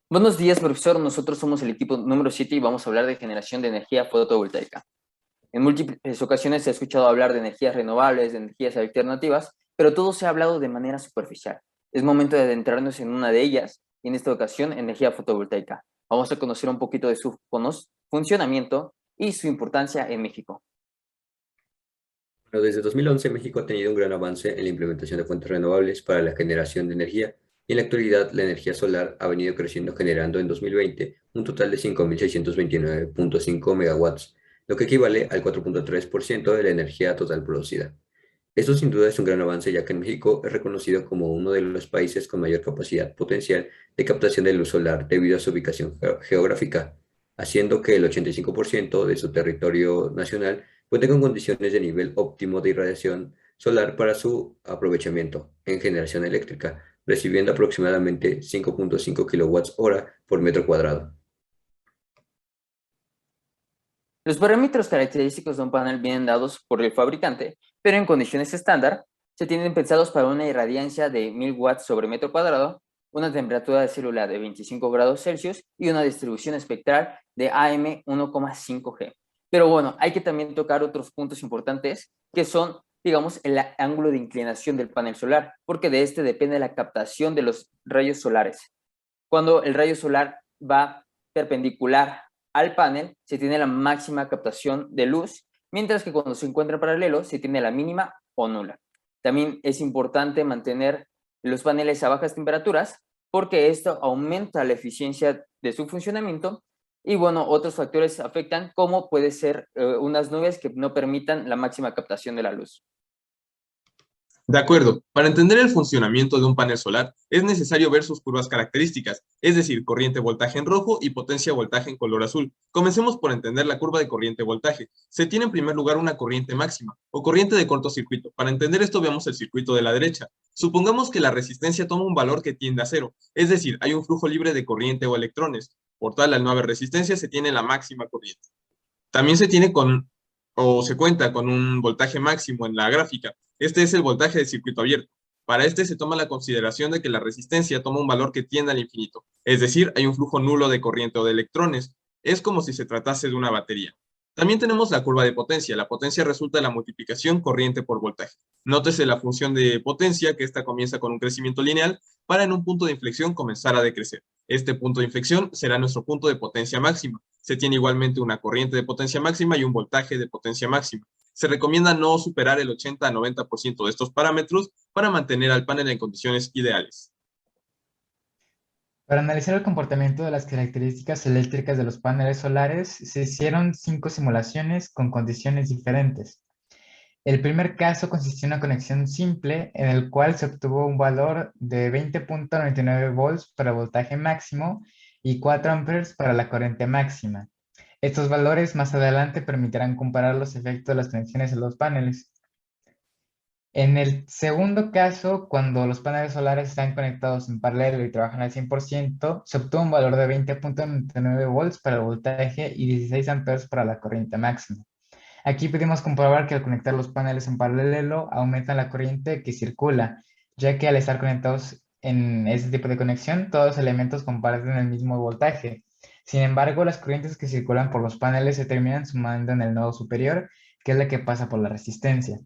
Buenos días, profesor. Nosotros somos el equipo número 7 y vamos a hablar de generación de energía fotovoltaica. En múltiples ocasiones se ha escuchado hablar de energías renovables, de energías alternativas, pero todo se ha hablado de manera superficial. Es momento de adentrarnos en una de ellas, y en esta ocasión, energía fotovoltaica. Vamos a conocer un poquito de su funcionamiento y su importancia en México. Bueno, desde 2011 México ha tenido un gran avance en la implementación de fuentes renovables para la generación de energía y en la actualidad la energía solar ha venido creciendo generando en 2020 un total de 5.629.5 megawatts, lo que equivale al 4.3% de la energía total producida. Esto sin duda es un gran avance ya que en México es reconocido como uno de los países con mayor capacidad potencial de captación de luz solar debido a su ubicación geográfica, haciendo que el 85% de su territorio nacional cuente con condiciones de nivel óptimo de irradiación solar para su aprovechamiento en generación eléctrica, recibiendo aproximadamente 5.5 kilowatts hora por metro cuadrado. Los parámetros característicos de un panel vienen dados por el fabricante, pero en condiciones estándar se tienen pensados para una irradiancia de 1000 watts sobre metro cuadrado, una temperatura de célula de 25 grados Celsius y una distribución espectral de AM 1,5 G. Pero bueno, hay que también tocar otros puntos importantes que son, digamos, el ángulo de inclinación del panel solar, porque de este depende la captación de los rayos solares. Cuando el rayo solar va perpendicular al panel, se tiene la máxima captación de luz, mientras que cuando se encuentra en paralelo, se tiene la mínima o nula. También es importante mantener los paneles a bajas temperaturas, porque esto aumenta la eficiencia de su funcionamiento. Y bueno, otros factores afectan, como puede ser unas nubes que no permitan la máxima captación de la luz. De acuerdo, para entender el funcionamiento de un panel solar es necesario ver sus curvas características, es decir, corriente voltaje en rojo y potencia voltaje en color azul. Comencemos por entender la curva de corriente voltaje. Se tiene en primer lugar una corriente máxima o corriente de cortocircuito. Para entender esto veamos el circuito de la derecha. Supongamos que la resistencia toma un valor que tiende a cero, es decir, hay un flujo libre de corriente o electrones. Por tal, al no haber resistencia se tiene la máxima corriente. También se cuenta con un voltaje máximo en la gráfica. Este es el voltaje de circuito abierto. Para este se toma la consideración de que la resistencia toma un valor que tiende al infinito, es decir, hay un flujo nulo de corriente o de electrones. Es como si se tratase de una batería. También tenemos la curva de potencia. La potencia resulta de la multiplicación corriente por voltaje. Nótese la función de potencia, que esta comienza con un crecimiento lineal para en un punto de inflexión comenzar a decrecer. Este punto de inflexión será nuestro punto de potencia máxima. Se tiene igualmente una corriente de potencia máxima y un voltaje de potencia máxima. Se recomienda no superar el 80 a 90% de estos parámetros para mantener al panel en condiciones ideales. Para analizar el comportamiento de las características eléctricas de los paneles solares, se hicieron 5 simulaciones con condiciones diferentes. El primer caso consistió en una conexión simple en el cual se obtuvo un valor de 20.99 volts para el voltaje máximo y 4 amperes para la corriente máxima. Estos valores más adelante permitirán comparar los efectos de las conexiones en los paneles. En el segundo caso, cuando los paneles solares están conectados en paralelo y trabajan al 100%, se obtuvo un valor de 20.99 volts para el voltaje y 16 amperes para la corriente máxima. Aquí pudimos comprobar que al conectar los paneles en paralelo aumenta la corriente que circula, ya que al estar conectados en este tipo de conexión, todos los elementos comparten el mismo voltaje. Sin embargo, las corrientes que circulan por los paneles se terminan sumando en el nodo superior, que es la que pasa por la resistencia.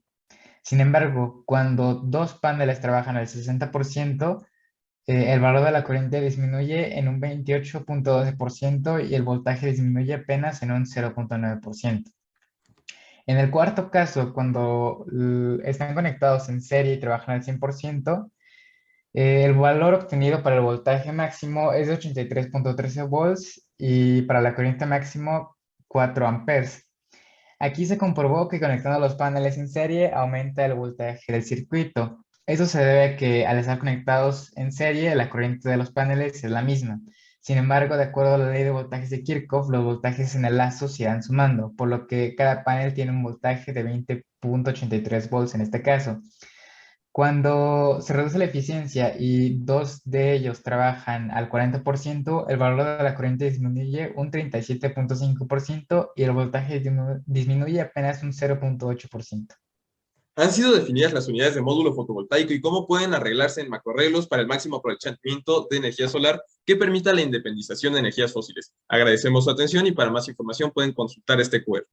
Sin embargo, cuando dos paneles trabajan al 60%, el valor de la corriente disminuye en un 28.12% y el voltaje disminuye apenas en un 0.9%. En el cuarto caso, cuando están conectados en serie y trabajan al 100%, el valor obtenido para el voltaje máximo es de 83.13 volts y para la corriente máximo 4 amperes. Aquí se comprobó que conectando los paneles en serie aumenta el voltaje del circuito. Eso se debe a que al estar conectados en serie, la corriente de los paneles es la misma. Sin embargo, de acuerdo a la ley de voltajes de Kirchhoff, los voltajes en el lazo se irán sumando, por lo que cada panel tiene un voltaje de 20.83 volts en este caso. Cuando se reduce la eficiencia y dos de ellos trabajan al 40%, el valor de la corriente disminuye un 37.5% y el voltaje disminuye apenas un 0.8%. Han sido definidas las unidades de módulo fotovoltaico y cómo pueden arreglarse en macroarreglos para el máximo aprovechamiento de energía solar que permita la independización de energías fósiles. Agradecemos su atención y para más información pueden consultar este QR.